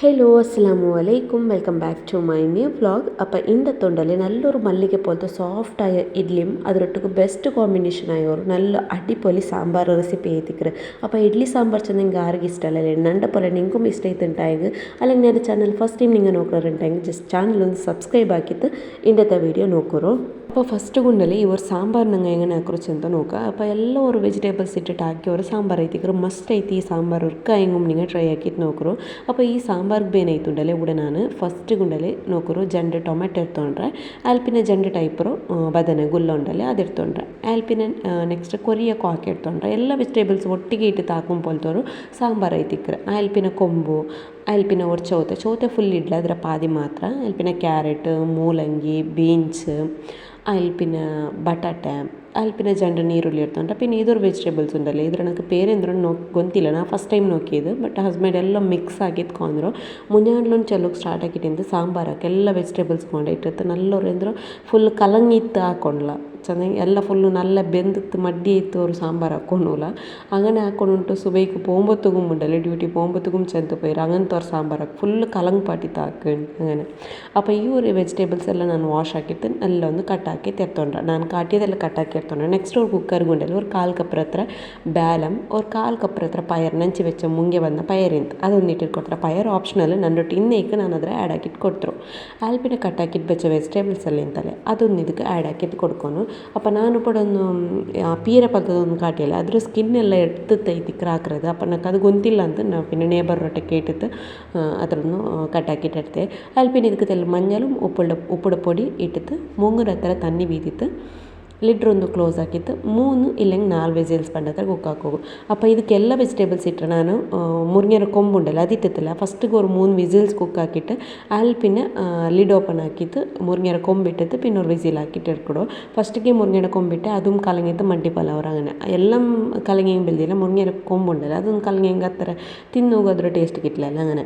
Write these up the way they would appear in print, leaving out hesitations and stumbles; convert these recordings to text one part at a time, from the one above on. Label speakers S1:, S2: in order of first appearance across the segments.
S1: Hello അസ്സാമു അലൈക്കും welcome back to my new vlog. അപ്പോൾ ഇണ്ടത്തൊണ്ടല്ലേ നല്ലൊരു മല്ലിക പോലത്തെ സോഫ്റ്റായ ഇഡ്ലിയും അതിരൊട്ടുക്ക് ബെസ്റ്റ് കോമ്പിനേഷനായ ഒരു നല്ല അടിപൊളി സാമ്പാർ റെസിപ്പി ചെയ്തിക്കറ്. അപ്പോൾ ഇഡ്ലി സാമ്പാർ ചെന്നെങ്കിൽ ആർക്കും ഇഷ്ടമല്ലേ, എണ്ണൻ്റെ പോലെ നിങ്ങൾക്കും ഇഷ്ടമായിട്ടുണ്ടായെങ്കിൽ അല്ലെങ്കിൽ എൻ്റെ ചാനൽ ഫസ്റ്റ് ടൈം നിങ്ങൾ നോക്കാറുണ്ടെങ്കിൽ ജസ്റ്റ് ചാനലൊന്ന് സബ്സ്ക്രൈബ് ആക്കിയിട്ട് ഇന്നത്തെ വീഡിയോ നോക്കുറോ. അപ്പോൾ ಫಸ್ಟ್ ಗುಂಡಲ್ಲಿ ಇವರು ಸಾಂಬಾರು ನಂಗೆ ಹೆಂಗೆ ಹಾಕ್ರೋಚು ಅಂತ ನೋಕ അപ്പോൾ ಎಲ್ಲ ഒരു വെജിറ്റബിൾസ് ഇട്ടിട്ട് ആക്കി ഒരു സാമ്പാർ ಐತಿಕ್ರು ಮಸ್ಟ್ ಐತಿ ಈ ಸಾಂಬಾರು ಉರ್ಕ ಹೆಂಗೆ നിങ്ങൾ ಟ್ರೈ ಹಾಕಿಟ್ಟು ನೋಕರು. അപ്പോൾ ಈ ಸಾಂಬಾರ್ಗೆ ಬೇನಾಯ್ತುಂಡಲೆ ഇവിടെ ನಾನು ಫಸ್ಟ್ ಗುಂಡಲ್ಲಿ ನೋಕರು ಜಂಡು ಟೊಮೆಟೊ ಇರ್ತೊಂಡ್ರೆ ಆಲ್ಪಿನ ಜಂಡು ಟೈಪರು ಬದನೆ ಗುಲ್ಲ ಉಂಡಲೆ ಅದು ಇರ್ತೊಂಡ್ರೆ ಆಲ್ಪಿನ ನೆಕ್ಸ್ಟ್ ಕೊರಿಯಕ್ಕೂ ಹಾಕಿ ಇರ್ತೊಂಡ್ರೆ ಎಲ್ಲ ವೆಜಿಟೇಬಲ್ಸ್ ಒಟ್ಟಿಗೆ ಇಟ್ಟು ತಾಕೊಂಪೊಲ್ತವರು ಸಾಂಬಾರು ಐತಿಕ್ರೆ ಆಲ್ಪಿನ ಕೊಂಬು ಆಲ್ಪಿನ ഒരു ಚೌತೆ ಫುಲ್ ಇಡ್ಲ ಅದರ ಪಾದಿ ಮಾತ್ರ ಆಲ್ಪಿನ ಕ್ಯಾರೆಟ್ ಮೂಲಂಗಿ ಬೀನ್ಸ್ അതിൽ പിന്നെ ബട്ടാട്ട അതിൽ പിന്നെ ജണ്ട് നീരുള്ളി എടുത്തോണ്ട് പിന്നെ ഇതൊരു വെജിറ്റബിൾസ് ഉണ്ടല്ലോ ഇದ್ರ ನನಗೆ പേര് എന്തൊന്നും ಗೊತ್ತಿಲ್ಲ ನಾನು ಫಸ್ಟ್ ಟೈಮ್ ನೋಕಿದ್ದು ಬಟ್ ಹಸ್ಬೆಂಡ್ ಎಲ್ಲ ಮಿಕ್ಸ್ ಆಗಿತ್ಕೊಂಡ್ರು ಮುಂಜಾನೆ ಚೆಲ್ಲೋಕೆ ಸ್ಟಾರ್ಟ್ ಆಗಿಟ್ಟಿಂದ ಸಾಂಬಾರಕ್ಕೆ ಎಲ್ಲ ವೆಜಿಟೇಬಲ್ಸ್ ಕೊಂಡಿಟ್ಟಿರ್ತು ನಲ್ಲವ್ರು ಅಂದರು ಫುಲ್ ಕಲಂಗಿತ್ತು ಹಾಕೊಂಡ್ಲ ಚೆನ್ನಾಗಿ ಎಲ್ಲ ಫುಲ್ಲು നല്ല ಬೆಂದಿತ್ತು ಮಡ್ಡಿ ಇತ್ತು ಅವರು സാമ്പാർ ಹಾಕೊಂಡൂല അങ്ങനെ ಹಾಕೊಂಡುಂಟು സുബൈക്ക് പോകുമ്പോഴത്തേക്കും ഉണ്ടല്ലേ ഡ്യൂട്ടി പോകുമ്പോഴത്തേക്കും ചെന്ന് പോയിരും അങ്ങനത്തെ ഒരു സാമ്പാറാക്കി ഫുള്ള് കലങ്ങ് പാട്ടിത്ത് ಹಾಕೊಂಡು അങ്ങനെ അപ്പോൾ ಈ ഒരു വെജിറ്റബിൾസ് ಎಲ್ಲ ನಾನು ವಾಶ್ ಹಾಕಿತ್ತು ಎಲ್ಲ ಒಂದು ಕಟ್ಟಾಕಿ ತೆರ್ತೊಂಡ್ರೆ ನಾನು ಕಾಟಿಯದೆಲ್ಲ ಕಟ್ಟಾಕಿ ಎರ್ತೊಂಡ್ರೆ ನೆಕ್ಸ್ಟ್ ഒരു കുക്കർ കൊണ്ടല്ലേ ഒരു 1/4 കപ്പ് ಹತ್ರ ಬ್ಯಾಲಂ ഒരു 1/4 കപ്പ് ಹತ್ರ ಪಯರ್ ನಂಚಿ വെച്ച ಮುಂಗೆ ಬಂದ ಪಯರಿಂತ ಅದೊಂದು ಇಟ್ಟಿಟ್ಕೊಡ್ತಾರೆ ಪಯರ್ ಆಪ್ಷನಲ್ ನನ್ನೊಟ್ಟು ಇನ್ನೇಕೆ ನಾನು ಅದರ ಆ್ಯಡ್ ಹಾಕಿಟ್ಟು ಕೊಡ್ತರು ಆಲ್ಪಿನ ಕಟ್ಟಾಕಿಟ್ಟು ಬೆಚ್ಚ ವೆಜಿಟೇಬಲ್ಸ್ ಎಲ್ಲ ಇಂತಲೇ ಅದೊಂದು ಇದಕ್ಕೆ ಆ್ಯಡ್ ಹಾಕಿಟ್ಟು ಕೊಡ್ಕೊಂಡು അപ്പോൾ ನಾನು ಕೂಡ ಒಂದು ಪೀರ ಪಲ್ತದೊಂದು ಕಾಟಿಯಲ್ಲ ಅದ್ರ ಸ್ಕಿನ್ ಎಲ್ಲ ಎಡ್ತೈತಿ ಕ್ರಾಕ್ರದು അപ്പോൾ ನನಗೆ ಅದು ಗೊತ್ತಿಲ್ಲ ಅಂತ ನಾವು പിന്നെ ನೇಬರ್ ರೊಟ್ಟೆ ಕೇಟಿತ್ತು ಅದನ್ನು ಕಟ್ಟಾಕಿಟ್ಟಿರ್ತೆ ಅಲ್ಲಿ പിന്നെ ಇದಕ್ಕೆ ತೆಲ್ಲ ಮಂಜಲು ಉಪ್ಪುಡ പൊടി ഇട്ടിട്ട് 3 ಹತ್ರ ತಣ್ಣಿ ಬೀದಿತ್ತು ಲಿಡ್ರೊಂದು ಕ್ಲೋಸ್ ಹಾಕಿತ್ತು 3 ಇല്ലെങ്കിൽ 4 ವಿಸಿಲ್ಸ್ ಬಂಡತ್ರ ಕುಕ್ ಹಾಕೋಗು അപ്പോൾ ಇದಕ್ಕೆಲ್ಲ ವೆಜಿಟೇಬಲ್ಸ್ ಇಟ್ಟರೆ ನಾನು മുരിങ്ങയുടെ കൊമ്പുണ്ടല്ലോ അതിട്ടിട്ടില്ല ഫസ്റ്റ് ഒരു 3 വിസിൽസ് കുക്ക് ആക്കിയിട്ട് അതിൽ പിന്നെ ലിഡ് ഓപ്പൺ ആക്കിയിട്ട് മുരിങ്ങയുടെ കൊമ്പിട്ടിട്ട് പിന്നെ ഒരു വിസിൽ ആക്കിയിട്ട് എടുക്കടോ ഫസ്റ്റിಗೆ മുരിങ്ങയുടെ കൊമ്പിട്ട് അതും കലങ്ങിയിട്ട് മಡ್ಡಿ ಪಲಾವ್ അങ്ങനെ എല്ലാം കലങ്ങിയും ബെല്ലില്ല മുരിങ്ങയുടെ കൊമ്പുണ്ടല്ലോ അതൊന്നും കലങ്ങിയെങ്കിൽ അത്ര തിന്നോകും അದ್ರ ಟೇಸ್ಟ್ കിട്ടില്ല അങ്ങനെ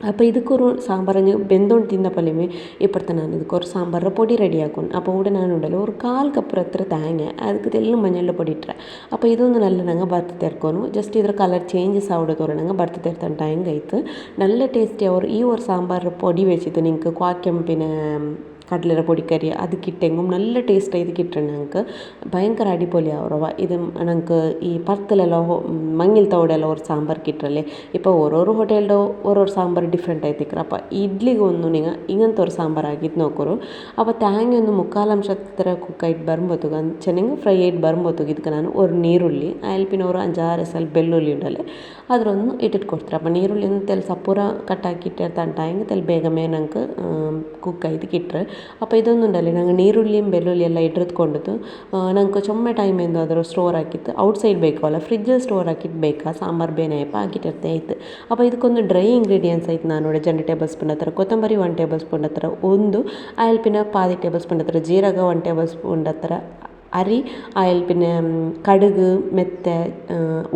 S1: അപ്പോൾ ಇದಕ್ಕೊರು സാമ്പാറിന് ಬೆಂದോണ്ട് തിന്നപ്പോഴേ ഇപ്പുറത്തെ ഞാൻ ಇದಕ್ಕೊരു സാമ്പാറിൻ്റെ പൊടി റെഡിയാക്കും അപ്പോൾ ഇവിടെ ഞാനുണ്ടല്ലോ ഒരു 1/4 കപ്പ് അത്ര തേങ്ങ ಅದಕ್ಕೆ തെല്ലും മഞ്ഞളുടെ പൊടി ഇട്ടರೆ അപ്പോൾ ഇതൊന്ന് നല്ല ನಂಗೆ ಬರ್ತು ತೆರ್ಕೊನು ಜಸ್ಟ್ ಇದರ ಕಲರ್ ಚೇಂಜಸ್ ಆವಡೆ ತೋರ ನಂಗೆ ಬರ್ತು ತೆರ್ತಂಟ ಹೆಂಗಾಯ್ತು നല്ല ಟೇಸ್ಟಿ ಅವರು ಈ ഒരു സാമ്പാർ പൊടി വെച്ചിട്ട് നിങ്ങൾക്ക് ക്വാക്കെಂಪಿನ കടലയുടെ പൊടിക്കറി അത് കിട്ടെങ്കും നല്ല ടേസ്റ്റ് ആയിട്ട് കിട്ടണം ഞങ്ങൾക്ക് ഭയങ്കര അടിപൊളിയാവുറവ ഇത് ഞങ്ങൾക്ക് ഈ പർത്തിലെല്ലാം മങ്ങിൽ തവടെല്ലാം ഒരു സാമ്പാർ കിട്ടല്ലേ ഇപ്പോൾ ഓരോരോ ഹോട്ടലിൻ്റെ ഓരോരോ സാമ്പാർ ഡിഫറെൻ്റ് ആയിത്തിക്കറ അപ്പോൾ ഇഡ്ലിಗೆ ಒಂದು നിങ്ങൾ ഇങ്ങനത്തെ ഒരു സാമ്പാർ ആക്കിയിട്ട് നോക്കರು അപ്പോൾ തേങ്ങ ಒಂದು 1/4 ಹತ್ರ ಕುಕ್ಕಾയിട്ട് ಬರುമ്പോತುಗ ಚೆನ್ನಾಗಿ ಫ್ರೈ ಆയിട്ട് ಬರುമ്പോತುಗ ಇದಕ್ಕೆ ನಾನು ഒരു ನೀರುಳ್ಳಿ അതിൽ പിന്നെ ഒരു 5-6 ಎಸಲ್ ಬೆಳ್ಳುಳ್ಳಿ ഉണ്ടല്ലേ അതിലൊന്ന് ഇട്ടിട്ട് കൊടുത്തിട്ട് അപ്പോൾ നീരുള്ളി ഒന്ന് തെൽ സപ്പുറ കട്ടാക്കിയിട്ട് തണ്ടായെങ്കിൽ തെൽ ಬೇಗമേ ഞങ്ങൾക്ക് കുക്കായിട്ട് കിട്ടുക അപ്പോൾ ഇതൊന്നും ഉണ്ടല്ലേ ഞങ്ങൾ നീരുള്ളിയും ಬೆಳ್ಳುಳ್ಳಿ ಎಲ್ಲ ಇಟ್ಟಿಟ್ಕೊಂಡಿದ್ದು ഞങ്ങൾക്ക് ചുമ്മാ ಟೈಮ್ ಎಂದು ಅದರ ಸ್ಟೋರ್ ಹಾಕಿತ್ತು ಔಟ್ಸೈಡ್ ಬೇಕಲ್ಲ ಫ್ರಿಜ್ಜಲ್ಲಿ ಸ್ಟೋರ್ ಹಾಕಿಟ್ಟು ಬೇಕಾ ಸಾಂಬಾರು ಬೇನೆಯಪ್ಪ ಹಾಕಿಟ್ಟಿರ್ತೆ ಆಯ್ತು അപ്പോൾ ಇದಕ್ಕೊಂದು ಡ್ರೈ ಇಂಗ್ರೀಡಿಯೆಂಟ್ಸ್ ಆಯ್ತು ನಾನು ನೋಡಿ 2 ಟೇಬಲ್ ಸ್ಪೂನ್ ಹತ್ರ ಕೊತ್ತಂಬರಿ 1 ಟೇಬಲ್ ಸ್ಪೂನ್ ಹತ್ರ ಒಂದು ಆಯಿಲ್ പിന്നെ 1/2 ടേബിൾ സ്പൂൺ ಹತ್ರ ಜೀರಗ 1 ಟೇಬಲ್ ಸ್ಪೂನ್ ಹತ್ರ അരി അതിൽ പിന്നെ കടുക് മെത്ത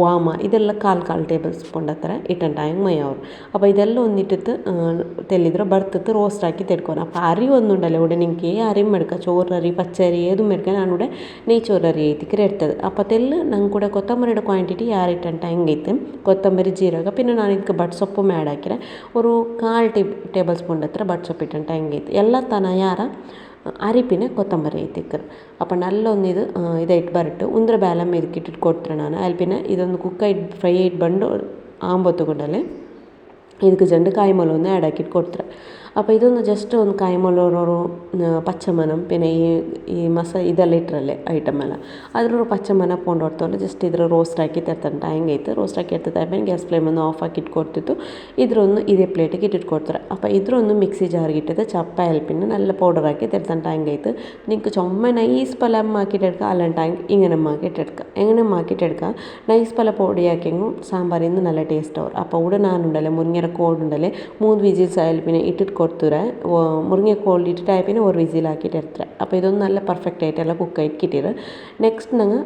S1: വാമ ഇതെല്ലാം 1/4 ടേബിൾ സ്പൂൺ ಹತ್ರ ഇട്ടുണ്ടായെങ്കിൽ മതിയാവും അപ്പോൾ ഇതെല്ലാം ഒന്നിട്ടിട്ട് തെല്ലിದ್ರೆ ಬರ್ತತ್ತು ರೋಸ್ಟ್ ಹಾಕಿ ತೆಡ್ಕೊಂಡು അപ്പോൾ ಅರಿ ಒಂದುಂಡಲ್ಲ ഇവിടെ നിങ്ങൾക്ക് അരിയും എടുക്കാം ചോറരി പച്ചരി ഏതും എടുക്കാൻ ഞാനിവിടെ നെയ്ച്ചോറരി ಐತಿಕ್ರೆ ಇರ್ತದೆ അപ്പോൾ ತೆಲ್ಲು ನಂಗೆ ಕೂಡ ಕೊತ್ತಂಬರಿയുടെ ಕ್ವಾಂಟಿಟಿ ಯಾರು ಇಟ್ಟಂಟ ಹೆಂಗೈತೆ ಕೊತ್ತಂಬರಿ ಜೀರಗ പിന്നെ ನಾನು ಇದಕ್ಕೆ ಬಟ್ ಸೊಪ್ಪು ಆ್ಯಡ್ ಹಾಕಿರೆ ഒരു 1/4 ಟೇಬಲ್ ಸ್ಪೂನ್ ಹತ್ರ ಬಟ್ ಸೊಪ್ಪು ಇಟ್ಟಂಟ ಹೆಂಗೈತೆ ಎಲ್ಲ ತನ ಯಾರ ಅರಿ പിന്നെ കൊത്തമ്പരി ಐತಿಕ್ಕರು അപ്പോൾ നല്ല ഒന്ന് ഇത് ഇതായിട്ട് ಬರಟ್ಟು ಉಂದ್ರ ಬ್ಯಾಲಮ್ ಇದಕ್ಕೆ ಇಟ್ಟಿಟ್ಟು ಕೊಡ್ತಾರೆ ನಾನು ಅಲ್ಲಿ പിന്നെ ഇതൊന്ന് കുക്കായിട്ട് ഫ്രൈ ആയിട്ട് ಬಂದು ആകുമ്പോഴത്തേക്കൊണ്ടല്ലേ ಇದಕ್ಕೆ ಜಂಡು ಕಾಯಿ ಮೊಲ ഒന്ന് ಆ್ಯಡ್ ಹಾಕಿಟ್ಟು ಕೊಡ್ತಾರೆ അപ്പോൾ ഇതൊന്ന് ജസ്റ്റ് ഒന്ന് കായ്മൊളൊരു പച്ചമണം പിന്നെ ഈ ಇದೆಲ್ಲ ಇಟ್ಟರಲ್ಲೇ ಐಟಮ್ ಎಲ್ಲ ಅದ್ರ ಪಚ್ಚಮನ ಪೊಂಡು ಹೊಡ್ತೊಂಡು ಜಸ್ಟ್ ಇದ್ರ ರೋಸ್ಟ್ ಹಾಕಿ ತರ್ತಂಟ ಹೆಂಗೈತೆ ರೋಸ್ಟ್ ಹಾಕಿ ಎರ್ತಾಯಿದ್ಮೇಲೆ ಗ್ಯಾಸ್ ಫ್ಲೇಮನ್ನು ಆಫ್ ಹಾಕಿ ಇಟ್ಕೊಡ್ತಿತ್ತು ಇದ್ರೊಂದು ಇದೇ ಪ್ಲೇಟಿಗೆ ಇಟ್ಟಿಟ್ಕೊಡ್ತಾರೆ അപ്പോൾ ഇದ್ರൊന്ന് മിക്സി ജാറിಗೆ ഇട്ടിട്ട് ചപ്പ പിന്നെ നല്ല പൗഡർ ആക്കി തരുത്തണ്ട ಹೆಂಗೈತೆ നിങ്ങൾക്ക് ചുമ്മാ നൈസ് പലം ആക്കിയിട്ടെടുക്കുക അല്ലാണ്ട് ഇങ്ങനെ ആക്കിയിട്ടെടുക്കുക എങ്ങനെ ആക്കിയിട്ടെടുക്കുക നൈസ് പല പൊടി ആക്കിയെങ്കിൽ സാമ്പാറിന്ന് നല്ല ടേസ്റ്റ് ആവും അപ്പോൾ ഇവിടെ ഞാനുണ്ടല്ലേ മുരിങ്ങയുടെ കോടുണ്ടല്ലേ 3 വിസിൽസ് ആയാലും പിന്നെ ഇട്ടിട്ട് കൊടുത്തുരെ മുരിങ്ങ കോൾഡ് ഇട്ടിട്ട് പിന്നെ ഒരു വിസിലാക്കിയിട്ട് എടുത്തുരെ അപ്പോൾ ഇതൊന്നും നല്ല പെർഫെക്റ്റ് ആയിട്ടെല്ലാം കുക്കായിട്ട് കിട്ടിയത് നെക്സ്റ്റ് ഞങ്ങൾ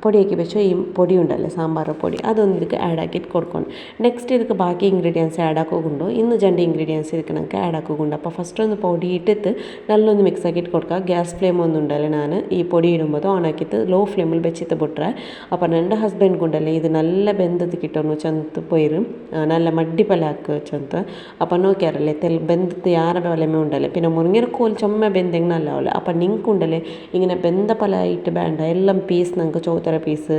S1: പൊടിയാക്കി വെച്ചോ ഈ പൊടി ഉണ്ടല്ലോ സാമ്പാർ പൊടി അതൊന്ന് ಇದಕ್ಕೆ ಆ್ಯಡ್ ಆಕಿಟ್ಟು ಕೊಡ್ಕೊಂಡು ನೆಕ್ಸ್ಟ್ ಇದಕ್ಕೆ ಬಾಕಿ ಇಂಗ್ರೀಡಿಯೆಂಟ್ಸ್ ಆ್ಯಡ್ ಹಾಕೋಗುಂಡು ಇನ್ನು ಜಂಡಿ ಇಂಗ್ರೀಡಿಯೆಂಟ್ಸ್ ಇದಕ್ಕೆ ನಂಗೆ ಆ್ಯಡ್ ಹಾಕೋಗುಂಡು അപ്പോൾ ഫസ്റ്റ് ഒന്ന് പൊടി ഇട്ടിട്ട് നല്ലൊന്ന് മിക്സ് ആക്കിയിട്ട് കൊടുക്കുക ഗ്യാസ് ഫ്ലെയിം ഒന്നും ഉണ്ടല്ലേ ഞാൻ ഈ പൊടി ഇടുമ്പോൾ ഓൺ ആക്കിയിട്ട് ലോ ഫ്ലെയിമിൽ വെച്ചിട്ട് ಬಿಟ್ರೆ അപ്പോൾ എൻ്റെ ഹസ്ബൻഡ് കൊണ്ടല്ലേ ഇത് നല്ല ಬೆಂದದ್ದು കിട്ടുന്നു ಚಂತ പോയിരും നല്ല മടിപ്പല ആക്കുക ചന്ത അപ്പോൾ നോക്കിയാറല്ലേ ಬೆಂದದ್ದು ಯಾರ ಬೆಲೆಮೇ ഉണ്ടല്ലേ പിന്നെ മുരിങ്ങര കോൽ ചുമ്മ ಬೆಂದಂಗೆ നല്ലാവില്ല അപ്പോൾ നിങ്ങൾക്കുണ്ടല്ലേ ഇങ്ങനെ ಬೆಂದ ಪಲ ಇಟ್ಟು ಬೇಡ എല്ലാം പീസ് നമുക്ക് ചോത്തര പീസ്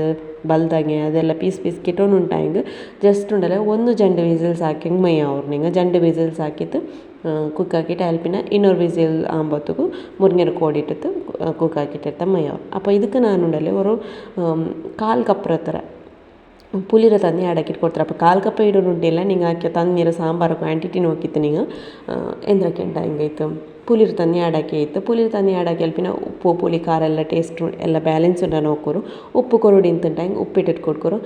S1: ಬಲ್ದಂಗೆ ಅದೆಲ್ಲ ಪೀಸ್ ಕಿಟ್ಟೋನು ಉಂಟಾಯ್ಗೆ ಜಸ್ಟ್ ಉಂಡಲ್ಲ ಒಂದು ಜಂಡು ವಿಸಿಲ್ಸ್ ಹಾಕಂಗೆ ಮೈ ಅವ್ರು ನಿಂಗೆ ಜಂಡು ವಿಸಿಲ್ಸ್ ಹಾಕಿತ್ತು ಕುಕ್ ಹಾಕಿಟ್ಟು ಅಲ್ಪಿನ ಇನ್ನೊರು ವಿಸಿಲ್ ಆಂಬತ್ತಗೂ ಮುರಿങ്ങರ ಕೋಡಿಟ್ಟಿತ್ತು ಕುಕ್ ಹಾಕಿಟ್ಟಿರ್ತ ಮೈ ಅವ್ರು അപ്പോൾ ಇದಕ್ಕೆ ನಾನು ಉಂಡಲ್ಲ ഒരു 1/4 ಕಪ್ ಹತ್ರ പുളിര തന്നി അടക്കിയിട്ട് കൊടുത്തത് അപ്പോൾ 1/4 കപ്പ് ഇടുന്നുണ്ടില്ല നിങ്ങൾ ആക്കിയ തന്നീര സാമ്പാർ ക്വാണ്ടിറ്റി നോക്കിയിട്ട് നിങ്ങൾ എന്തൊക്കെ ഉണ്ടായെങ്കിൽ പുളിർ തന്നി ആಡಾಕಿ ಇತ್ತು പുളിർ തന്നി ಆಡಾಕಿ പിന്നെ ಉಪ್ಪು പുളി ಖಾರ ಎಲ್ಲ ಟೇಸ್ಟ್ ಎಲ್ಲ ಬ್ಯಾಲೆನ್ಸ್ ಉಂಡ ನೋಕೋರು ಉಪ್ಪು ಕೊರಡಿ ಇಂತಂಟಾಗಿ ಉಪ್ಪಿಟ್ಟಿಟ್ಟು ಕೊಡ್ಕೊರು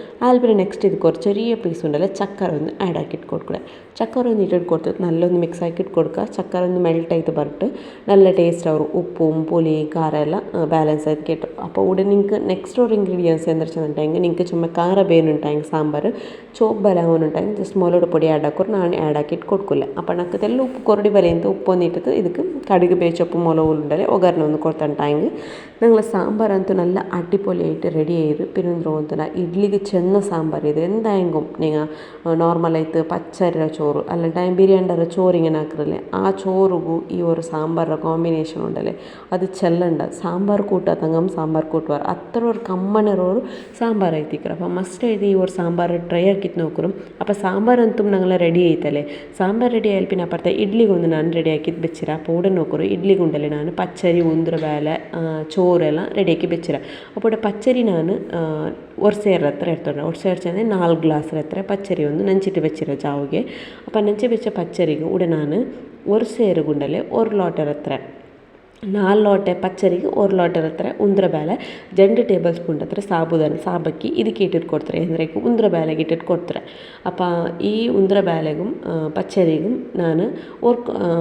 S1: പിന്നെ നെക്സ്റ്റ് ഇത് കുറച്ച് ചെറിയ പീസ് ഉണ്ടല്ലോ ചക്കര ഒന്ന് ആഡ് ആക്കിയിട്ട് കൊടുക്കുക ചക്കര ഒന്ന് ഇട്ടിട്ട് കൊടുത്തിട്ട് നല്ലൊന്ന് മിക്സ് ആക്കിയിട്ട് കൊടുക്കുക ചക്കര ഒന്ന് മെൽറ്റ് ആയിട്ട് പറഞ്ഞിട്ട് നല്ല ടേസ്റ്റ് അവർ ഉപ്പും പുളി ಖಾರ ಎಲ್ಲ ಬ್ಯಾಲೆನ್ಸ್ ಆಯ್ತು കേട്ടോ അപ്പോൾ ഇവിടെ നിങ്ങൾക്ക് നെക്സ്റ്റ് ഒരു ഇൻഗ്രീഡിയൻസ് എന്താ വെച്ചിട്ടുണ്ടെങ്കിൽ നിങ്ങൾക്ക് ചുമ്മാ ಖಾರ ಬೇನುಂಟಾಗಿ ಸಾಂಬಾರು ಚೋಪ್ ಬಲವನುಂಟಾಗಿ ಜಸ್ಟ್ ಮೊಲೋಡು ಪೊಡಿ ಆ್ಯಡ್ ಹಾಕೋರು ನಾನು ಆ್ಯಡ್ ಹಾಕಿಟ್ಟು ಕೊಡ್ಕೊಲ್ಲ അപ്പോൾ ನಕ್ಕದೆಲ್ಲ ಉಪ್ಪು ಕೊರಡಿ ಬಲೆ ಅಂತ ಉಪ್ಪು ಒಂದು ಇಟ್ಟಿದ್ದು ಇದಕ್ಕೆ കടുക് ಬೇಚೊಪ್ಪು ಮೊಲವುಂಡಲೆ ಒಗ್ಗರಣೆ ಒಂದು ಕೊಡ್ತಾಂಟಾಂಗೆ ഞങ്ങൾ സാമ്പാറಂತೂ നല്ല അടിപൊളിയായിട്ട് റെഡി ചെയ്ത് പിന്നെ ಒಂಥರ ഇഡ്ലിക്ക് ചെന്ന സാമ്പാർ ഇത് എന്തായെങ്കിലും നിങ്ങൾ നോർമലായിട്ട് പച്ചര ചോറ് അല്ലാണ്ട് ബിരിയാണിയുടെ ചോറ് ഇങ്ങനെ ആക്കുന്നില്ലേ ആ ചോറുಗೂ ഈ ഒരു സാമ്പാറിൻ്റെ കോമ്പിനേഷൻ ഉണ്ടല്ലേ അത് ചെല്ലണ്ട സാമ്പാർ കൂട്ടാത്തങ്ങം സാമ്പാർ കൂട്ടുവാർ അത്ര ഒരു കമ്മനൊരു സാമ്പാർ ആയിത്തിക്കറ അപ്പോൾ മസ്റ്റ് ആയിട്ട് ഈ ഒരു സാമ്പാർ ട്രൈ ആക്കിയിട്ട് നോക്കറും അപ്പോൾ സാമ്പാറಂತೂ ഞങ്ങൾ റെഡി ആയിത്തല്ലേ സാമ്പാർ റെഡി ആയാൽ പിന്നെ അപ്പുറത്തെ ഇഡ്ലിಗೊಂದು ನಾನು ರೆಡಿ ಆಕಿದ್ದು ಬೆಚ್ಚಿರ അപ്പോൾ ഉടൻ നോക്കರು ഇഡ്ലിಗುಂಡಲ್ಲಿ ನಾನು ಪಚ್ಚರಿ ಉಂದ್ರ ಬೇಳೆ ചോറെല്ലാം റെഡിയാക്കി വെച്ചിര അപ്പോൾ ഇവിടെ പച്ചരി ഞാൻ ഒരു ಸೇರ್ ಹತ್ರ ಇರ್ತದೆ ഒരു ಸೇರ್ ಚೆಂದ 4 ಗ್ಲಾಸ್ ಹತ್ರ ಪಚ್ಚರಿ ಒಂದು ನೆಂಚಿಟ್ಟು വെച്ചിರ ಜಾವಿಗೆ അപ്പോൾ ನೆಂಚಿ വെച്ച പച്ചരിಗೆ ഇവിടെ ഞാൻ ഒരു ಸೇರು ಗುಂಡಲ್ಲಿ 1 ಲೋಟರ್ ಹತ್ರ 4 ಲೋಟೆ ಪಚ್ಚರಿಗೆ 1 ಲೋಟರ್ ಹತ್ರ ಉಂದ್ರ ಬೇಳೆ 2 ಟೇಬಲ್ ಸ್ಪೂನ್ ಹತ್ರ ಸಾಬುದಾನ ಸಾಬಕ್ಕಿ ಇದಕ್ಕೆ ಇಟ್ಟಿಟ್ಟು ಕೊಡ್ತಾರೆ ಅಂದರೆ ಉಂದ್ರ ಬೇಳೆಗೆ ಇಟ್ಟಿಟ್ಟು ಕೊಡ್ತಾರೆ അപ്പോൾ ഈ ഉന്ദ്ര ಬೇಳೆಗೂ പച്ചരിಗೂ ನಾನು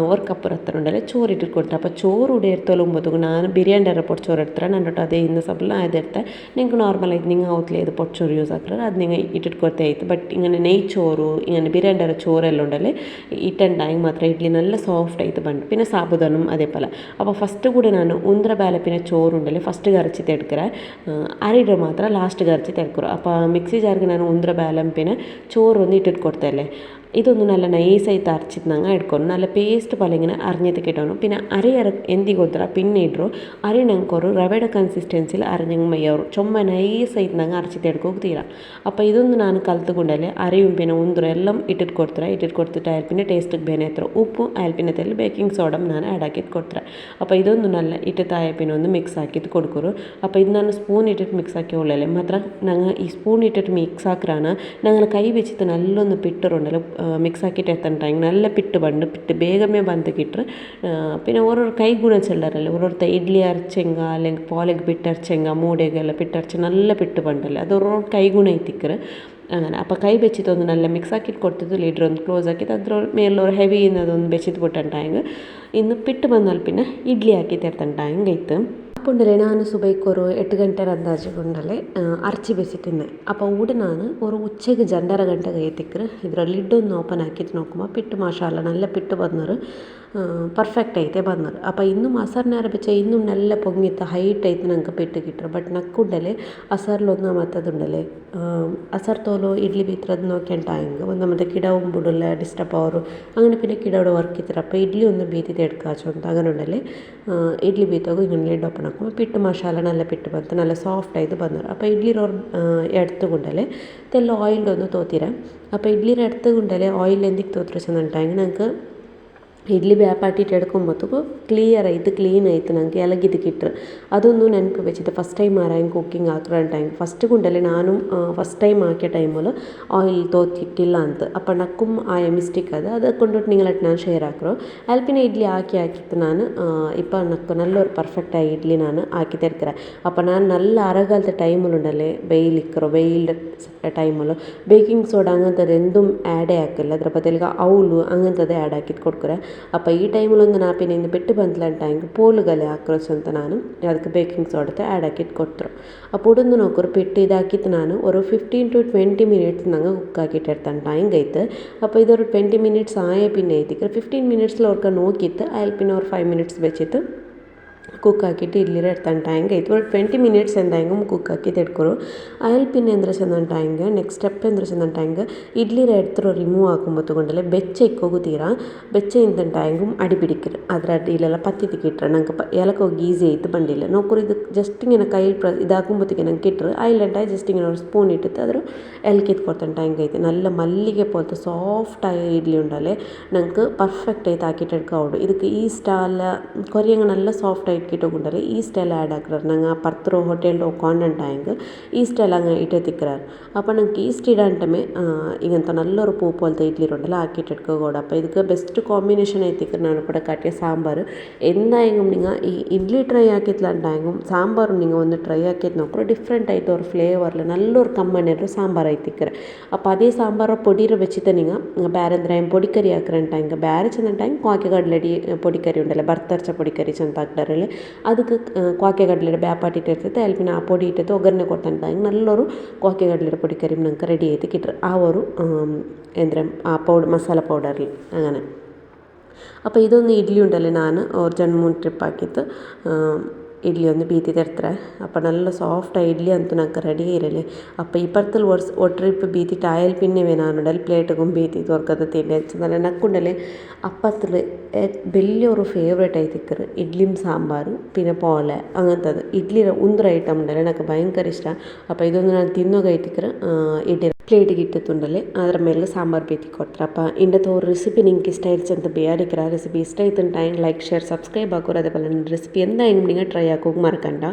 S1: ഒരു കപ്പ് ಹತ್ರ ഉണ്ടല്ലേ ചോറ് ഇട്ടിട്ട് കൊടുത്തേ അപ്പോൾ ചോറ് ഇവിടെ എടുത്തോളുമ്പോഴത്തേക്കും ನಾನು ಬಿರಿಯಾನಿ പൊടി ചോറ് എടുത്തേ ನನ್ನೊಟ್ಟು ಅದೇ ಇನ್ನು ಸಬ್ಲ ಅದಿರ್ತೆ നിങ്ങൾക്ക് നോർമലായിട്ട് നിങ്ങൾ ഔട്ടിൽ ഏത് പൊടിച്ചോറ് യൂസ് ആക്കുന്നത് അത് നിങ്ങൾ ഇട്ടിട്ട് കൊടുത്തേ ആಯ್ತು ಬಟ್ ഇങ്ങനെ നെയ്ച്ചോറ് ഇങ്ങനെ ബിരിയാണിയുടെ ചോറെല്ലാം ഉണ്ടല്ലേ ഇട്ടുണ്ടായെങ്കിൽ മാത്രം ഇഡ്ഡലി നല്ല സോഫ്റ്റ് ആയിട്ട് ಬಂದು പിന്നെ സാബുദാനും അതേപോലെ അപ്പോൾ ಫಸ್ಟ್ ಕೂಡ ನಾನು ಉಂದ್ರ ಬೇಳೆ പിന്നെ ചോറുണ്ടല്ലേ ಫಸ್ಟ್ കരച്ചിട്ട് എടുക്കറേ അരിയുടെ മാത്രം ലാസ്റ്റ് കരച്ചിട്ട് എടുക്കറോ അപ്പോൾ മിക്സി ജാർക്ക് ನಾನು ಉಂದ್ರ ಬೇಳೆ പിന്നെ ചോറ് ഒന്ന് ഇട്ടിട്ട് കൊടുത്തല്ലേ ഇതൊന്ന് നല്ല നൈസായിട്ട് അരച്ചിട്ട് ഞങ്ങൾ എടുക്കണം നല്ല പേസ്റ്റ് പോലെ ഇങ്ങനെ അരിഞ്ഞിട്ട് കിട്ടണം പിന്നെ അരി എന്തിಗೆ ಗೊತ್ತರ പിന്നെ ഇടರು അരി ഞങ്ങൾക്കൊരു റവയുടെ കൺസിസ്റ്റൻസിയിൽ അരിഞ്ഞങ്ങ് മയ്യാവും ചുമ്മാ നൈസായിട്ട് ഞങ്ങൾ അരച്ചിട്ട് എടുക്കുക തീരാ അപ്പോൾ ഇതൊന്ന് ನಾನು ಕಲ್ತುಕೊಂಡಲ್ಲಿ ಅರಿയും പിന്നെ ಉಂದ್ರ എല്ലാം ഇട്ടിട്ട് കൊടുത്തറേ ഇട്ടിട്ട് കൊടുത്തിട്ട് അയാൾ പിന്നെ ടേസ്റ്റ് ಬೇನೆ ಹತ್ರ ಉಪ್ಪು ಅയാൾ പിന്നെ ತೆಲ್ಲಿ ಬೇಕಿಂಗ್ ಸೋಡಾ ನಾನು ಆ್ಯಡ್ ಹಾಕಿಟ್ಟು ಕೊಡ್ತಾರೆ അപ്പോൾ ഇതൊന്നും നല്ല ഇട്ടിട്ട് ആയ പിന്നെ ഒന്ന് മിക്സ് ആക്കിയിട്ട് കൊടുക്കರು അപ്പോൾ ഇത് ನಾನು സ്പൂൺ ഇട്ടിട്ട് മിക്സ് ആക്കി ഉള്ളല്ലേ മാത്ര ഞങ്ങൾ ഈ സ്പൂൺ ഇട്ടിട്ട് മിക്സ് ആക്കുറാണ് ഞങ്ങൾ കൈ വെച്ചിട്ട് നല്ലൊന്ന് പിട്ടറുണ്ടല്ലോ മിക്സ് ആക്കിയിട്ട് എത്തണ്ടായെങ്കിൽ നല്ല പിട്ട് ബണ്ട് പിട്ട് ಬೇಗമേ ಬಂದು കിട്ടರು പിന്നെ ഓരോരു കൈ ഗുണ ചെല്ലറല്ലേ ഓരോരുത്തർ ഇഡ്ഡലി അരച്ചെങ്ക അല്ലെങ്കിൽ പോലെಗೆ പിട്ട് അരച്ചെങ്ക മൂടെಗೆಲ್ಲ പിട്ട് അരച്ച് നല്ല പിട്ട് ബണ്ടല്ലേ ಅದು ഓരോ കൈ ഗുಣ ಐತಿಕ್ಕರು അങ്ങനെ അപ്പോൾ ಕೈ ಬೆಚ್ಚಿತ್ತೊಂದು നല്ല ಮಿಕ್ಸ್ ಹಾಕಿಟ್ಟು ಕೊಡ್ತಿದ್ದು ಲೀಡ್ರ್ ಒಂದು ಕ್ಲೋಸ್ ಹಾಕಿತ್ತು ಅದ್ರ ಮೇಲೊರು ಹೆವಿ ಇನ್ನದೊಂದು ಬೆಚ್ಚಿತ್ತು ಬಿಟ್ಟಂಟಾಯಂಗೆ ಇನ್ನು ಪಿಟ್ಟು ಬಂದಲ್ಲಿ പിന്നെ ഇഡ്ഡലി ಹಾಕಿತ್ತು ಎತ್ತಂಟಾಯಂಗೆ ಇತ್ತು അപ്പോൾ ഉണ്ടല്ലേ ഞാൻ സുബൈക്കൊരു 8 ಗಂಟೆ ಅಂದಾಜು കൊണ്ടല്ലേ അരച്ച് വെച്ചിട്ടുണ്ട് അപ്പോൾ ഇവിടെ ഞാൻ ഒരു ഉച്ചയ്ക്ക് 2:30 ಗಂಟೆ കഴിയത്തിക്ക് ಇದರ ಲಿಡ್ ഒന്ന് ഓപ്പൺ ആക്കിയിട്ട് നോക്കുമ്പോൾ പിട്ട് മാഷാല്ല നല്ല പിട്ട് വന്നത് ಪರ್ಫೆಕ್ಟ್ ಐತೆ ಬಂದರು അപ്പോൾ ഇന്നും അസറിനേരം വെച്ചാൽ ഇന്നും നല്ല പൊങ്ങിത്ത ഹൈറ്റ് ಐತೆ ನಂಗೆ പിട്ട് കിട്ടും ಬಟ್ ನಕ್ಕುಂಡಲೆ ಅಸರ್ಲೊಂದು ಮತ್ತದುಂಡಲೆ ಅಸರ್ തോലോ ഇഡ്ഡലി ബീത്രത് നോക്കിയാണ്ടായെങ്കിൽ ಒಂದು ಮತ್ತೆ കിടവും ಬಿಡಲ್ಲ ഡിസ്റ്റർബ് ಅವರು അങ്ങനെ പിന്നെ കിടവിടെ വർക്ക് ഇത്ര അപ്പോൾ ഇഡ്ഡലി ഒന്ന് ബീത്തിട്ട് എടുക്കാച്ചോ ಅಂತ അങ്ങനെ ഉണ്ടല്ലേ ഇഡ്ഡലി ബീത്തോಗೂ ഇങ്ങനെ ലിഡ് ഓപ്പൺ ആക്കുമ്പോൾ പിട്ട് മസാല നല്ല പിട്ട് ಬಂತು നല്ല സോഫ്റ്റ് ആയിട്ട് ಬಂದರು അപ്പോൾ ഇഡ്ഡಲಿ എടുത്തുകൊണ്ടല്ലേ തെല്ല ഓയിലൊന്ന് തോത്തിരാം അപ്പോൾ ഇഡ്ഡലിയുടെ എടുത്തുകൊണ്ടല്ലേ ഓയിൽ എന്തിക്ക് തോത്തിര ചെന്നിട്ടായെങ്കിൽ ഞങ്ങൾക്ക് ಇಡ್ಲಿ ಬ್ಯಾಪಾಟಿಟ್ಟು ಎಡ್ಕೊಂಬತ್ತಗೂ ಕ್ಲಿಯರ್ ಆಯ್ತು ಕ್ಲೀನ್ ಆಯಿತು ನನಗೆ ಎಲಗಿದ್ದು ಕಿಟ್ರು ಅದೊಂದು ನೆನಪು വെച്ചിട്ട് ಫಸ್ಟ್ ಟೈಮ್ ಆರಾಯಂಗೆ ಕುಕ್ಕಿಂಗ್ ಹಾಕ್ರ ಟೈಮ್ ಫಸ್ಟ್ ಗುಂಡಲ್ಲಿ ನಾನು ಫಸ್ಟ್ ಟೈಮ್ ಹಾಕಿയ ಟೈಮಲ್ಲಿ ಆಯಿಲ್ തോത്തിട്ടില്ല ಅಂತ അപ്പോൾ ನಕ್ಕುം ಆಯ ಮಿಸ್ಟೇಕ್ ಅದು കൊണ്ടിട്ട് നിങ്ങളായിട്ട് ഞാൻ ഷെയർ ആക്കറോ അതിൽ പിന്നെ ഇഡ്ഡലി ആക്കിയിട്ട് ನಾನು ഇപ്പോൾ നക്ക് നല്ലൊരു പെർഫെക്റ്റായി ഇഡ്ഡലി ನಾನು ಹಾಕಿ ತರ್ತಾರೆ അപ്പോൾ ನಾನು നല്ല അരകാലത്തെ ടൈമിലുണ്ടല്ലേ വെയിലിക്കറോ വെയിലിൻ്റെ ടൈമല്ലോ ಬೇಕಿಂಗ್ ಸೋಡಾ അങ്ങനത്തെ എന്തും ആഡേ ആക്കില്ല ಅದರ ಬದಲಿಗೆ ಅವಲು അങ്ങനത്തെ ആഡ് ആക്കിയിട്ട് കൊടുക്കറേ ಅಪ್ಪ ಈ ಟೈಮಲ್ಲೊಂದು ನಾಪಿನಿಂದ ಬಿಟ್ಟು ಬಂದ್ಲಂಟ ಹಿಂಗೆ ಪೋಲುಗಲೆ ಹಾಕ್ರೋಸು ಅಂತ ನಾನು ಅದಕ್ಕೆ ಬೇಕಿಂಗ್ ಸೋಡತೆ ಆ್ಯಡ್ ಹಾಕಿಟ್ಟು ಕೊಟ್ಟರು ಆ ಪುಡಂದು ನೋಕರು ಪೆಟ್ಟು ಇದಾಕಿತ್ತು ನಾನು ഒരു 15 to 20 മിനിറ്റ്സ് ನಂಗೆ ಕುಕ್ ಹಾಕಿಟ್ಟಿರ್ತಾನೆ ಟೈಮ್ ಐತೆ അപ്പോൾ ഇതൊരു 20 മിനിറ്റ്സ് ആയ പിന്നെ ആയിട്ടിക്ക് 15 മിനിറ്റ്സിൽ അവർക്ക് നോക്കിയിട്ട് അതിൽ പിന്നെ ഒരു 5 മിനിറ്റ്സ് വെച്ചിട്ട് ಕುಕ್ ಹಾಕಿಟ್ಟು ಇಡ್ಲಿರ ಇಡ್ತಾನೆ ಟೈಂಗೆ ಐತೆ ಒಂದು 20 ಮಿನಿಟ್ಸ್ ಎಂದಾಂಗೆ ಕುಕ್ ಹಾಕಿದ್ದು ಇಟ್ಕೊರು ಅಯಲ್ പിന്നെ ಎಂದ್ರೆ ಚಂದನ್ ಟೈಂಗೆ ನೆಕ್ಸ್ಟ್ ಸ್ಟೆಪ್ ಎಂದ್ರೆ ಚಂದನ್ ಟೈಂಗೆ ಇಡ್ಲಿರ ಎಡ್ತರೋ ರಿಮೂವ್ ಹಾಕುമ്പോൾ ತಗೊಂಡಲೆ ಬೆಚ್ಚ ಇಕ್ಕೋಗು ತೀರಾ ಬೆಚ್ಚ ಇಂತ ಟೈಂಗು ಅಡಿ പിടിക്കರು ಅದರ ಅಡಿಲೆಲ್ಲ ಪತ್ತಿ ತಿಕ್ಕಿಟ್ರೆ ನಂಗೆ ಎಲಕ್ಕೆ ಹೋಗಿ ಈಸಿ ಆಯ್ತು ಬಂದಿಲ್ಲ ನೋಕರು ಇದು ಜಸ್ಟ್ ಇങ്ങനെ ಕೈಲಿ ഇതാക്കുമ്പോഴത്തേക്ക് ನಂಗೆ കിട്ടರು അതിലുണ്ടായി ജസ്റ്റ് ഇങ്ങനെ ഒരു സ്പൂൺ ഇട്ടിട്ട് അതൊരു എലക്കിത്ത് കൊടുത്താൻ ടൈം ആയിട്ട് നല്ല മല്ലിಗೆ പോലത്തെ സോഫ്റ്റായ ഇഡ്ഡലി ഉണ്ടല്ലേ ഞങ്ങൾക്ക് പെർഫെക്റ്റ് ആയിട്ട് ആക്കിയിട്ട് എടുക്കാവുള്ളൂ ಇದಕ್ಕೆ ಈಸ್ಟ್ ಎಲ್ಲ ಕೊರಿಯಂಗೆ നല്ല സോഫ്റ്റ് ആയിട്ട് ഇട്ടുകൊണ്ടല്ലേ ഈസ്റ്റ് എല്ലാം ആഡ് ആക്കിറാറ് ഞങ്ങൾ പത്ത് ഹോട്ടലിൽ കൊണ്ടുണ്ടായെങ്കിൽ ഈസ്റ്റ് എല്ലാം അങ്ങ് ഇട്ട് തിക്കറാറ് അപ്പോൾ ഞങ്ങൾക്ക് ഈസ്റ്റ് ഇടാണ്ടമേ ഇങ്ങനത്തെ നല്ലൊരു പൂ പോലത്തെ ഇഡ്ഡലി ഉണ്ടല്ലോ ആക്കിയിട്ട് എടുക്കുക അപ്പോൾ ಇದಕ್ಕೆ ಬೆಸ್ಟ್ ಕಾಂಬಿನೇಷನ್ ಐತಿಕ್ಕೆ ನಾನು ಕೂಡ ಕಾಟಿಯ ಸಾಂಬಾರು എന്തായെങ്കിലും നിങ്ങൾ ഈ ഇഡ്ഡലി ട്രൈ ആക്കിയിട്ടില്ലാണ്ടായെങ്കിലും സാമ്പാറും നിങ്ങൾ ഒന്ന് ട്രೈ ആക്കിയിട്ട് നോക്കുക ഡിഫ್ರೆಂಟ್ ಆಯಿತು ಅವ್ರ ಫ್ಲೇವರ್ಲು ನಲ್ಲೊರು ಕಮ್ಮನೇರು ಸಾಂಬಾರು ಐತಿಕ್ಕರೆ അപ്പോൾ ಅದೇ ಸಾಂಬಾರು പൊടിയിರ വെച്ചിട്ട് നിങ്ങൾ ಬೇರೆ ಅಂದ್ರೆ പൊടിക്കറി ಹಾಕ್ರಂಟ ಬೇರೆ ಚೆಂದಂಟ ಕಾಕೆಗಡ್ಲಡಿ പൊടിക്കറി ഉണ്ടല്ലോ ಭರ್ತರ್ಚ പൊടിക്കറി ಚೆಂದ ಹಾಕ್ತಾರಲ್ಲಿ ಅದಕ್ಕೆ ಕಾಕೆಗಡ್ಲೆರ ಬ್ಯಾಪಾಟಿಟ್ಟು ಇರ್ತೈತೆ ಅಲ್ಲಿ പിന്നെ ಆ ಪೊಡಿ ಇಟ್ಟೈತೆ ಒಗ್ಗರಣೆ ಕೊಡ್ತಾನೆ ನಲ್ಲೊರು ಕಾಕೆಗಡ್ಲೆರ പൊടിക്കറി ನಂಗೆ ರೆಡಿ ಆಯ್ತು കിട്ടും ആ ഒരു ಅಂದರೆ ಆ ಮಸಾಲ ಪೌಡರ್ಲಿ അങ്ങനെ അപ്പോൾ ഇതൊന്ന് ഇഡ്ഡലി ഉണ്ടല്ലേ ನಾನು ഒരു 2-3 ಟ್ರಿಪ್ ಹಾಕಿತ್ತು ಇಡ್ಲಿ ಒಂದು ಬೀತಿ ತರ್ತಾರೆ അപ്പോൾ നല്ല സോഫ്റ്റായി ഇഡ്ഡലി ಅಂತೂ ನಂಗೆ ರೆಡಿ ಇರಲಿ അപ്പോൾ ഇപ്പുറത്തിൽ ഒരു ട്രിപ്പ് ബീത്തിട്ട് ആയാൽ പിന്നെ വേനാനുണ്ടല്ലോ പ്ലേറ്റൊക്കെ ബീത്തി തുറക്കത്ത് തിന്നെ വെച്ചതല്ല നക്കുണ്ടല്ലേ അപ്പത്തിൽ വലിയൊരു ഫേവറേറ്റ് ആയി തിക്കറ് ഇഡ്ലിയും സാമ്പാറും പിന്നെ പോലെ അങ്ങനത്തത് ഇഡ്ഡಲಿ ಒಂದರ ಐಟಮ್ ಉಂಡಲ್ಲ ನನಗೆ ಭಯಂಕರ ಇಷ್ಟ അപ്പോൾ ಇದೊಂದು ನಾನು ತಿನ್ನೋಗೈತಿಕ್ಕರು ಇಡ್ಲಿ ಪ್ಲೇಟಿಗೆ ಇಟ್ಟಿತ್ತುಂಡಲ್ಲಿ ಅದರ ಮೇಲೆ ಸಾಂಬಾರು ಬೇತಿ ಕೊಡ್ತಾರೆ അപ്പോൾ ಇಂಡത്തെ ഒരു റെസിപ്പി നിങ്ങൾക്ക് ഇഷ്ടമായിരിച്ചെന്ന് വിചാരിക്കുക റെസിപ്പി ഇഷ്ടമായിട്ടുണ്ടെങ്കിൽ ലൈക്ക് ഷെയർ സബ്സ്ക്രൈബ് ആക്കുക അതേപോലെ റെസിപ്പി എന്തായാലും നിങ്ങൾ ട്രൈ ആക്കുക മറക്കണ്ട.